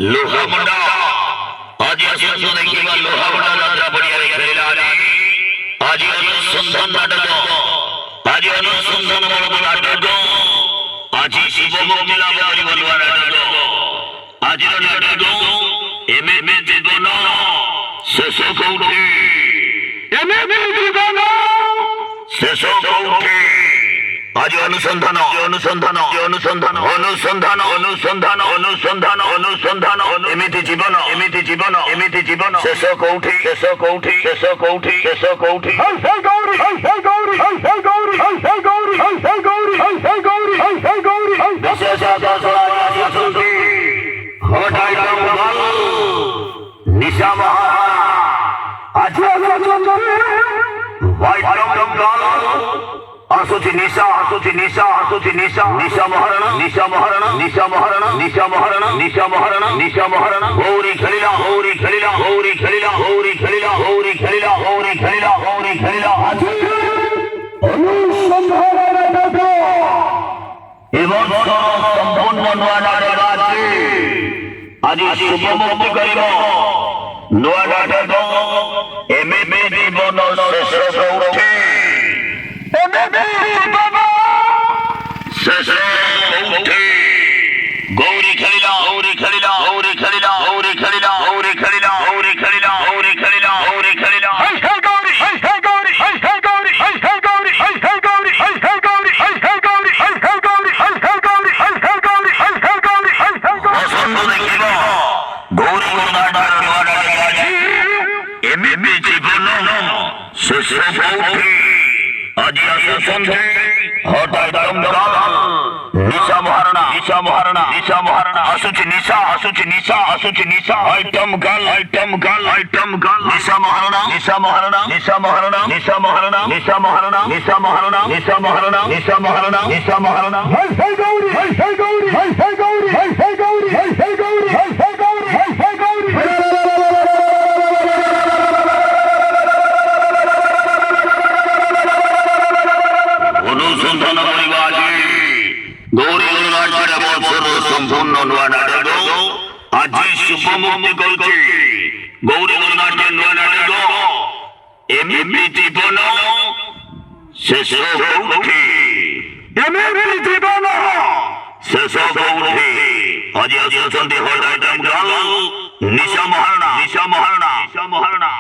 লোহামুন্ডা আজি আসন্ন দেখিবা লোহামুন্ডা যাত্রা পড়িয়ারে খেলিলানি আজি অনুসন্ধান নাটক আজি অনুসন্ধান নাটক আজি শিবমুক্তি লাভ করিব নূয়া নাটক আজির নাটক এমএমএ জীবন শেষ কৌটি এমএমএ জীবন শেষ কৌটি আজি অনুসন্ধান অনুসন্ধান অনুসন্ধান অনুসন্ধান অনুসন্ধান অনুসন্ধান অনুসন্ধান এমিতি জীবন এমিতি জীবন এমিতি জীবন শেষ কৌটি শেষ কৌটি শেষ কৌটি শেষ কৌটি হই গৌরী হই গৌরী হই গৌরী হই গৌরী হই গৌরী হই গৌরী হই গৌরী বিশেষ আচার্য আসুতি হঠাই জঙ্গল নিশা মহারা আজি আসুতি হোয়াইট জঙ্গল আসুচি নিশা আসুচি নিশা আসুচি নিশা নিশা মহারণা নিশা মহারণা নিশা মহারণা নিশা মহারণা নিশা মহারণা নিশা মহারণা গৌরী খেলিলা গৌরী খেলিলা গৌরী খেলিলা গৌরী খেলিলা গৌরী খেলিলা গৌরী খেলিলা গৌরী খেলিলা এবং সম্পূর্ণ নূয়া নাটক আছে আজি শুভমুক্তি করিব নূয়া নাটক এমএমএ জীবন শেষ কৌটি গৌরী খেলিলা গৌরী খেলিলা গৌরী খেলিলা গৌরী খেলিলা গৌরী খেলিলা গৌরী খেলিলা গৌরী খেলিলা গৌরী খেলিলা হই গৌরী হই গৌরী হই গৌরী হই গৌরী হই গৌরী হই গৌরী হই গৌরী হই গৌরী হই গৌরী হই গৌরী হই গৌরী হই গৌরী পছন্দ দেখিব গৌরী নাটক আছে এমএমএ জীবন শেষ কৌটি আজি আসুচি হঠাই জঙ্গল নিশা মহারণা নিশা মহারণা নিশা মহারণা আসুচি নিশা আসুচি নিশা আসুচি নিশা আইটম গাল আইটম গাল আইটম গাল নিশা মহারণা নিশা মহারণা নিশা মহারণা নিশা মহারণা নিশা মহারণা নিশা মহারণা নিশা মহারণা নিশা মহারণা নিশা মহারণা হই গৌরী হই গৌরী হই গৌরী হই গৌরী হই গৌরী হই গৌরী হই গৌরী অনুসন্ধান করিবা আজি গৌরী নাটকের বছর সম্পূর্ণ নূয়া নাটক আজি শুভমুক্তি করছি গৌরী নাটকের নূয়া নাটক এমএমএ জীবন শেষ কৌটি এমএমএ জীবন শেষ কৌটি আজি আসুচি হঠাই জঙ্গল নিশা মহারণা নিশা মহারণা নিশা মহারণা